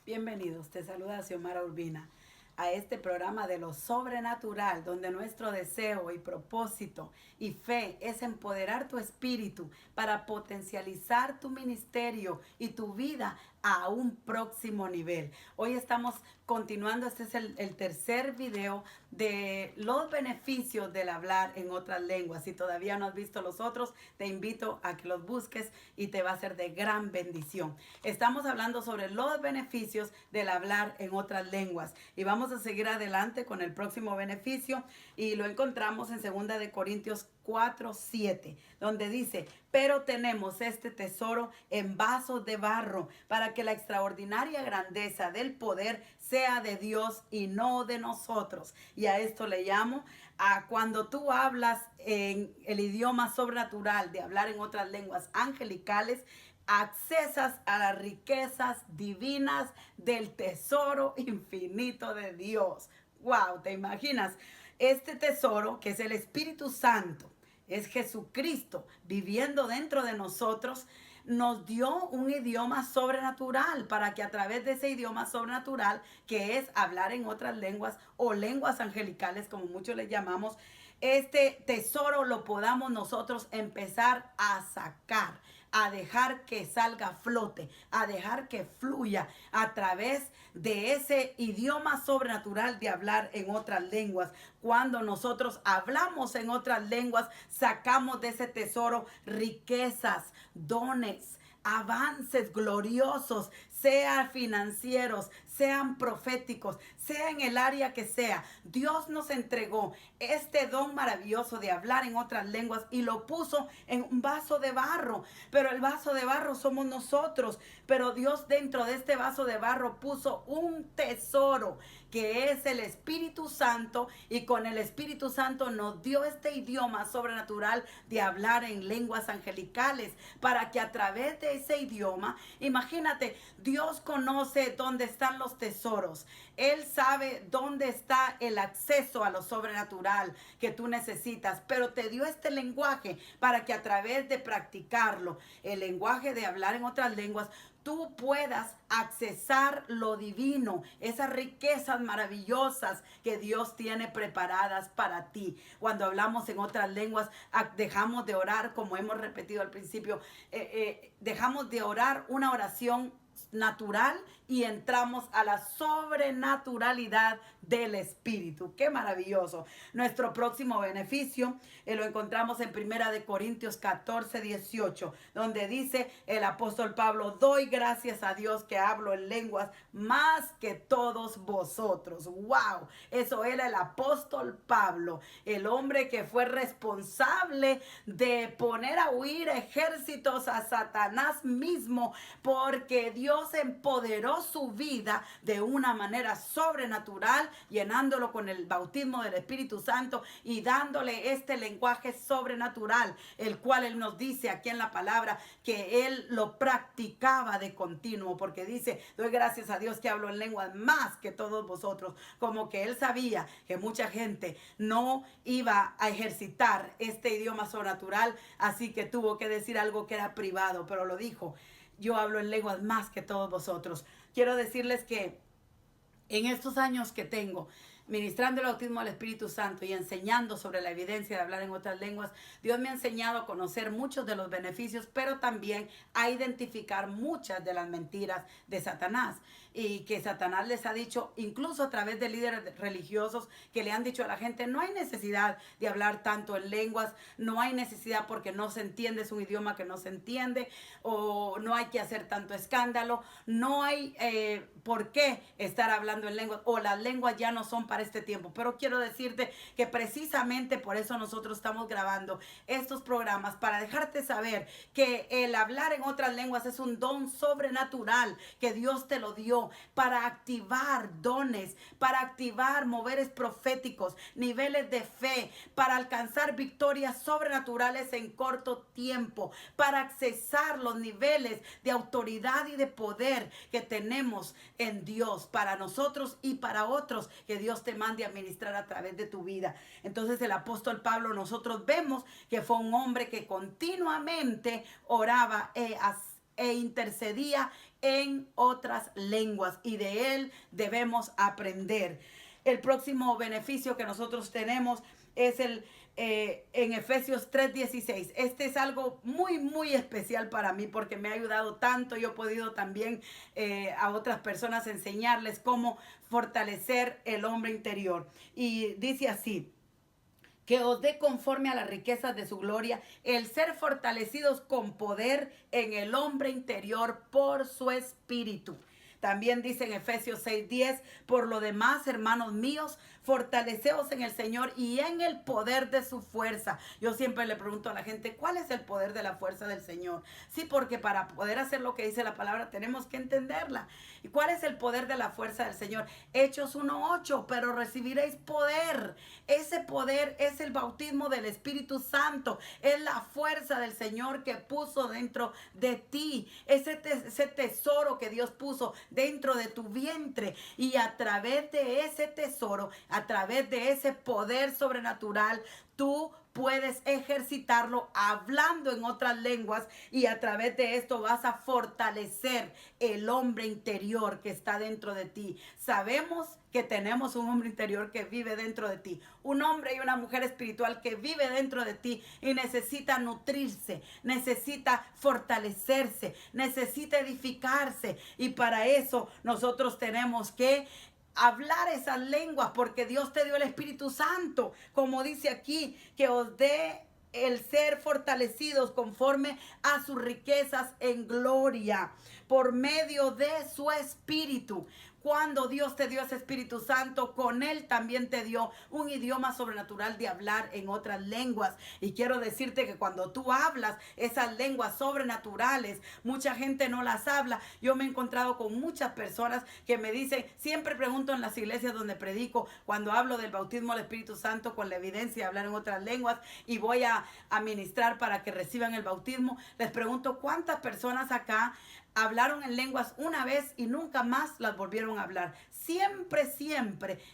Bienvenidos, te saluda Xiomara Urbina a este programa de lo sobrenatural, donde nuestro deseo y propósito y fe es empoderar tu espíritu para potencializar tu ministerio y tu vida a un próximo nivel. Hoy estamos continuando, este es el tercer video de los beneficios del hablar en otras lenguas. Si todavía no has visto los otros, te invito a que los busques y te va a ser de gran bendición. Estamos hablando sobre los beneficios del hablar en otras lenguas y vamos a seguir adelante con el próximo beneficio y lo encontramos en 2 Corintios 4:7, donde dice: pero tenemos este tesoro en vasos de barro, para que la extraordinaria grandeza del poder sea de Dios y no de nosotros. Y a esto le llamo a cuando tú hablas en el idioma sobrenatural, de hablar en otras lenguas angelicales, accesas a las riquezas divinas del tesoro infinito de Dios. Wow, ¿te imaginas? Este tesoro, que es el Espíritu Santo, es Jesucristo viviendo dentro de nosotros, nos dio un idioma sobrenatural para que a través de ese idioma sobrenatural, que es hablar en otras lenguas o lenguas angelicales, como muchos le llamamos, este tesoro lo podamos nosotros empezar a sacar, a dejar que salga a flote, a dejar que fluya a través de ese idioma sobrenatural de hablar en otras lenguas. Cuando nosotros hablamos en otras lenguas, sacamos de ese tesoro riquezas, dones, avances gloriosos, sean financieros, sean proféticos, sea en el área que sea. Dios nos entregó este don maravilloso de hablar en otras lenguas y lo puso en un vaso de barro. Pero el vaso de barro somos nosotros. Pero Dios dentro de este vaso de barro puso un tesoro, que es el Espíritu Santo, y con el Espíritu Santo nos dio este idioma sobrenatural de hablar en lenguas angelicales, para que a través de ese idioma, imagínate, Dios conoce dónde están los tesoros. Él sabe dónde está el acceso a lo sobrenatural que tú necesitas, pero te dio este lenguaje para que a través de practicarlo, el lenguaje de hablar en otras lenguas, tú puedas accesar lo divino, esas riquezas maravillosas que Dios tiene preparadas para ti. Cuando hablamos en otras lenguas, dejamos de orar, como hemos repetido al principio, dejamos de orar una oración natural y entramos a la sobrenaturalidad del Espíritu. Qué maravilloso. Nuestro próximo beneficio lo encontramos en 1 Corintios 14:18, donde dice el apóstol Pablo: doy gracias a Dios que hablo en lenguas más que todos vosotros. Wow, eso era el apóstol Pablo, el hombre que fue responsable de poner a huir ejércitos a Satanás mismo, porque Dios empoderó su vida de una manera sobrenatural, llenándolo con el bautismo del Espíritu Santo y dándole este lenguaje sobrenatural, el cual Él nos dice aquí en la palabra que Él lo practicaba de continuo, porque dice: doy gracias a Dios que hablo en lenguas más que todos vosotros. Como que Él sabía que mucha gente no iba a ejercitar este idioma sobrenatural, así que tuvo que decir algo que era privado, pero lo dijo: yo hablo en lenguas más que todos vosotros. Quiero decirles que en estos años que tengo ministrando el bautismo del Espíritu Santo y enseñando sobre la evidencia de hablar en otras lenguas, Dios me ha enseñado a conocer muchos de los beneficios, pero también a identificar muchas de las mentiras de Satanás, y que Satanás les ha dicho, incluso a través de líderes religiosos, que le han dicho a la gente: no hay necesidad de hablar tanto en lenguas, no hay necesidad porque no se entiende, es un idioma que no se entiende, o no hay que hacer tanto escándalo, no hay por qué estar hablando en lenguas, o las lenguas ya no son para este tiempo. Pero quiero decirte que precisamente por eso nosotros estamos grabando estos programas, para dejarte saber que el hablar en otras lenguas es un don sobrenatural que Dios te lo dio para activar dones, para activar moveres proféticos, niveles de fe, para alcanzar victorias sobrenaturales en corto tiempo, para accesar los niveles de autoridad y de poder que tenemos en Dios para nosotros y para otros que Dios te mande a ministrar a través de tu vida. Entonces el apóstol Pablo, nosotros vemos que fue un hombre que continuamente oraba e intercedía en otras lenguas y de él debemos aprender. El próximo beneficio que nosotros tenemos es en Efesios 3:16. Este es algo muy, muy especial para mí porque me ha ayudado tanto. Yo he podido también a otras personas enseñarles cómo fortalecer el hombre interior. Y dice así: que os dé conforme a las riquezas de su gloria, el ser fortalecidos con poder en el hombre interior por su espíritu. También dice en Efesios 6:10, por lo demás, hermanos míos, fortaleceos en el Señor y en el poder de su fuerza. Yo siempre le pregunto a la gente, ¿cuál es el poder de la fuerza del Señor? Sí, porque para poder hacer lo que dice la palabra tenemos que entenderla. ¿Y cuál es el poder de la fuerza del Señor? Hechos 1:8, pero recibiréis poder. Ese poder es el bautismo del Espíritu Santo. Es la fuerza del Señor que puso dentro de ti. Ese tesoro que Dios puso dentro de tu vientre. Y a través de ese tesoro, a través de ese poder sobrenatural, tú puedes ejercitarlo hablando en otras lenguas y a través de esto vas a fortalecer el hombre interior que está dentro de ti. Sabemos que tenemos un hombre interior que vive dentro de ti, un hombre y una mujer espiritual que vive dentro de ti y necesita nutrirse, necesita fortalecerse, necesita edificarse, y para eso nosotros tenemos que hablar esas lenguas, porque Dios te dio el Espíritu Santo, como dice aquí, que os dé el ser fortalecidos conforme a sus riquezas en gloria, por medio de su Espíritu. Cuando Dios te dio ese Espíritu Santo, con Él también te dio un idioma sobrenatural de hablar en otras lenguas. Y quiero decirte que cuando tú hablas esas lenguas sobrenaturales, mucha gente no las habla. Yo me he encontrado con muchas personas que me dicen, siempre pregunto en las iglesias donde predico, cuando hablo del bautismo del Espíritu Santo con la evidencia de hablar en otras lenguas y voy a ministrar para que reciban el bautismo, les pregunto cuántas personas acá hablaron en lenguas una vez y nunca más las volvieron a hablar. Siempre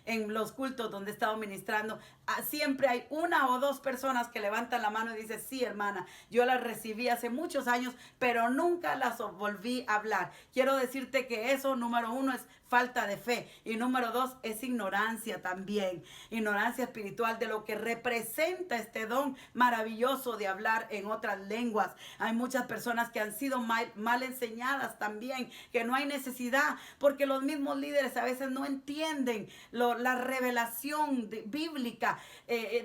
en los cultos donde he estado ministrando, siempre hay una o dos personas que levantan la mano y dicen, sí, hermana, yo las recibí hace muchos años, pero nunca las volví a hablar. Quiero decirte que eso, número uno, es falta de fe, y número dos, es ignorancia también, ignorancia espiritual de lo que representa este don maravilloso de hablar en otras lenguas. Hay muchas personas que han sido mal enseñadas también, que no hay necesidad, porque los mismos líderes a veces no entienden la revelación bíblica,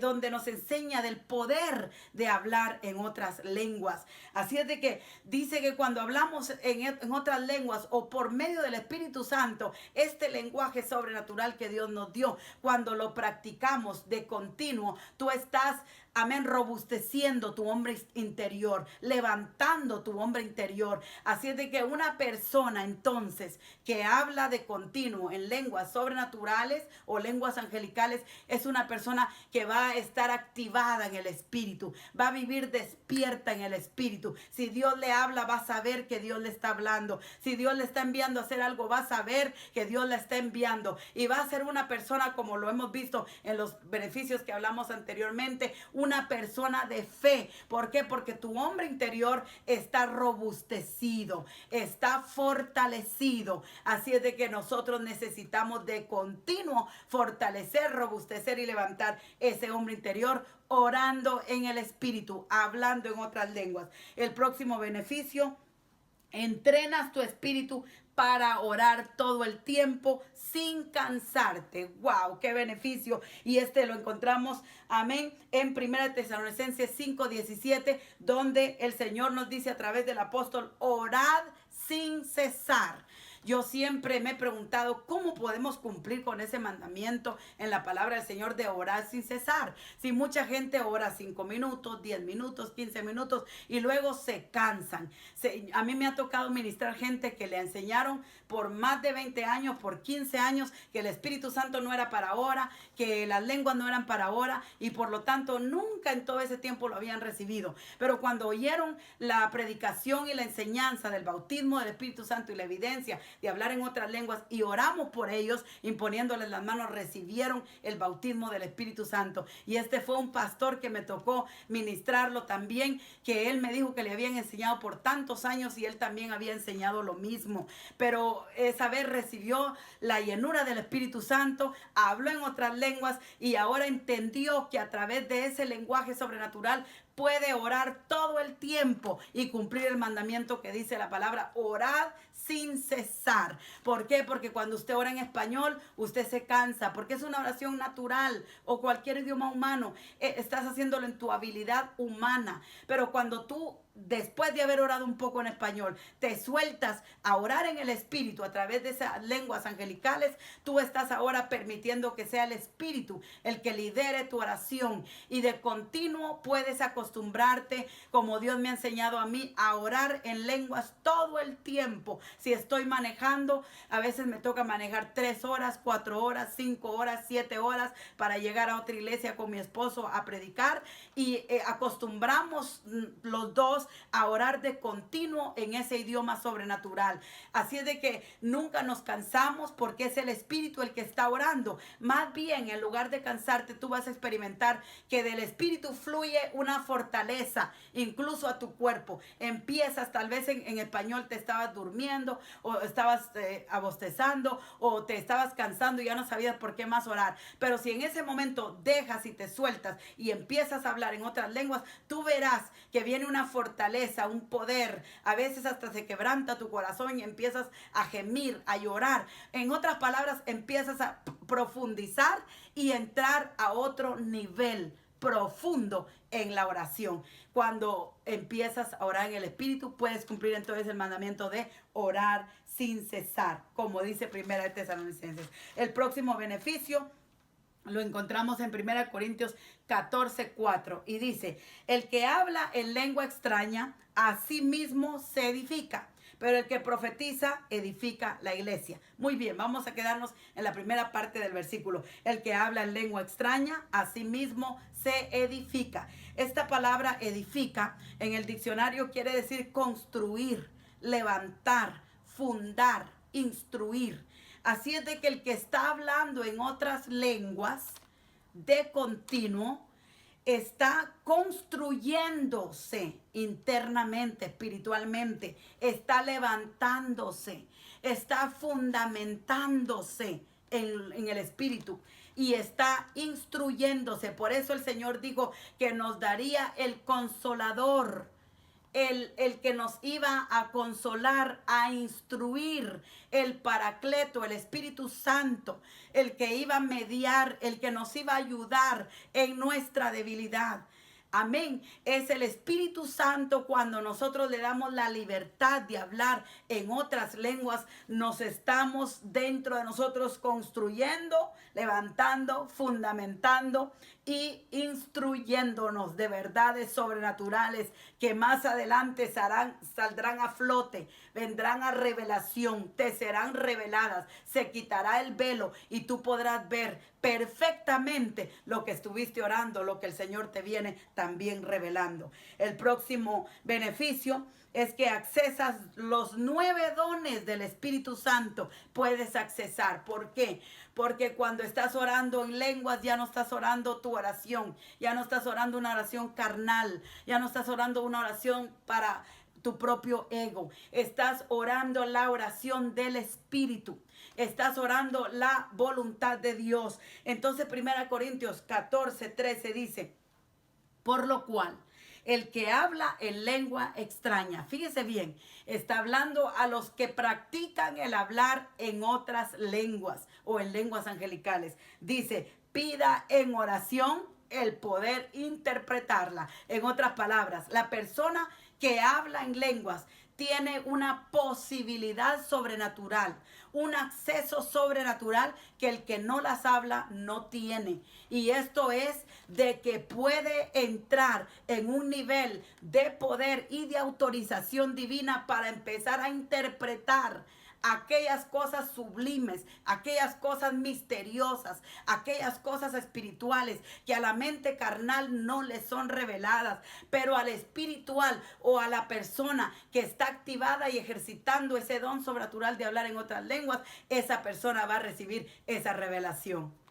donde nos enseña del poder de hablar en otras lenguas. Así es de que dice que cuando hablamos en otras lenguas o por medio del Espíritu Santo, este lenguaje sobrenatural que Dios nos dio, cuando lo practicamos de continuo, tú estás, amén, robusteciendo tu hombre interior, levantando tu hombre interior. Así es de que una persona entonces que habla de continuo en lenguas sobrenaturales o lenguas angelicales es una persona que va a estar activada en el espíritu, va a vivir despierta en el espíritu. Si Dios le habla, va a saber que Dios le está hablando. Si Dios le está enviando a hacer algo, va a saber que Dios la está enviando, y va a ser una persona, como lo hemos visto en los beneficios que hablamos anteriormente, una persona de fe. ¿Por qué? Porque tu hombre interior está robustecido, está fortalecido. Así es de que nosotros necesitamos de continuo fortalecer, robustecer y levantar ese hombre interior, orando en el espíritu, hablando en otras lenguas. El próximo beneficio: entrenas tu espíritu para orar todo el tiempo sin cansarte. ¡Wow! ¡Qué beneficio! Y este lo encontramos, amén, en 1 Tesalonicenses 5:17, donde el Señor nos dice a través del apóstol, orad sin cesar. Yo siempre me he preguntado cómo podemos cumplir con ese mandamiento en la palabra del Señor de orar sin cesar. Si mucha gente ora 5 minutos, 10 minutos, 15 minutos y luego se cansan. A mí me ha tocado ministrar gente que le enseñaron por más de 20 años, por 15 años, que el Espíritu Santo no era para ahora, que las lenguas no eran para ahora, y por lo tanto nunca en todo ese tiempo lo habían recibido. Pero cuando oyeron la predicación y la enseñanza del bautismo del Espíritu Santo y la evidencia de hablar en otras lenguas, y oramos por ellos, imponiéndoles las manos, recibieron el bautismo del Espíritu Santo. Y este fue un pastor que me tocó ministrarlo también, que él me dijo que le habían enseñado por tantos años y él también había enseñado lo mismo. Pero esa vez recibió la llenura del Espíritu Santo, habló en otras lenguas y ahora entendió que a través de ese lenguaje sobrenatural puede orar todo el tiempo y cumplir el mandamiento que dice la palabra: orad sin cesar. ¿Por qué? Porque cuando usted ora en español, usted se cansa, porque es una oración natural, o cualquier idioma humano, estás haciéndolo en tu habilidad humana. Pero cuando tú, después de haber orado un poco en español, te sueltas a orar en el Espíritu a través de esas lenguas angelicales, tú estás ahora permitiendo que sea el Espíritu el que lidere tu oración, y de continuo puedes acostumbrarte, como Dios me ha enseñado a mí, a orar en lenguas todo el tiempo. Si estoy manejando, a veces me toca manejar 3 horas, 4 horas, 5 horas, 7 horas para llegar a otra iglesia con mi esposo a predicar, y acostumbramos los dos a orar de continuo en ese idioma sobrenatural. Así es de que nunca nos cansamos, porque es el Espíritu el que está orando. Más bien, en lugar de cansarte, tú vas a experimentar que del Espíritu fluye una fortaleza, incluso a tu cuerpo. Empiezas, tal vez en español te estabas durmiendo, o estabas abostezando, o te estabas cansando y ya no sabías por qué más orar. Pero si en ese momento dejas y te sueltas y empiezas a hablar en otras lenguas, tú verás que viene una fortaleza, un poder. A veces hasta se quebranta tu corazón y empiezas a gemir, a llorar. En otras palabras, empiezas a profundizar y entrar a otro nivel profundo en la oración. Cuando empiezas a orar en el Espíritu, puedes cumplir entonces el mandamiento de orar sin cesar, como dice Primera de Tesalonicenses. El próximo beneficio lo encontramos en 1 Corintios 14:4, y dice: el que habla en lengua extraña, a sí mismo se edifica, pero el que profetiza edifica la iglesia. Muy bien, vamos a quedarnos en la primera parte del versículo. El que habla en lengua extraña, a sí mismo se edifica. Esta palabra edifica en el diccionario quiere decir construir, levantar, fundar, instruir. Así es de que el que está hablando en otras lenguas de continuo está construyéndose internamente, espiritualmente, está levantándose, está fundamentándose en el Espíritu y está instruyéndose. Por eso el Señor dijo que nos daría el Consolador, el que nos iba a consolar, a instruir, el Paracleto, el Espíritu Santo, el que iba a mediar, el que nos iba a ayudar en nuestra debilidad. Amén. Es el Espíritu Santo. Cuando nosotros le damos la libertad de hablar en otras lenguas, nos estamos dentro de nosotros construyendo, levantando, fundamentando y instruyéndonos de verdades sobrenaturales que más adelante saldrán a flote, vendrán a revelación, te serán reveladas, se quitará el velo y tú podrás ver perfectamente lo que estuviste orando, lo que el Señor te viene también revelando. El próximo beneficio es que accesas los 9 dones del Espíritu Santo. Puedes accesar. ¿Por qué? Porque cuando estás orando en lenguas, ya no estás orando tu oración, ya no estás orando una oración carnal, ya no estás orando una oración para tu propio ego. Estás orando la oración del Espíritu. Estás orando la voluntad de Dios. Entonces 1 Corintios 14:13 dice: por lo cual, el que habla en lengua extraña, fíjese bien, está hablando a los que practican el hablar en otras lenguas o en lenguas angelicales. Dice: pida en oración el poder interpretarla. En otras palabras, la persona que habla en lenguas tiene una posibilidad sobrenatural, un acceso sobrenatural que el que no las habla no tiene. Y esto es de que puede entrar en un nivel de poder y de autorización divina para empezar a interpretar aquellas cosas sublimes, aquellas cosas misteriosas, aquellas cosas espirituales que a la mente carnal no le son reveladas, pero al espiritual o a la persona que está activada y ejercitando ese don sobrenatural de hablar en otras lenguas, esa persona va a recibir esa revelación.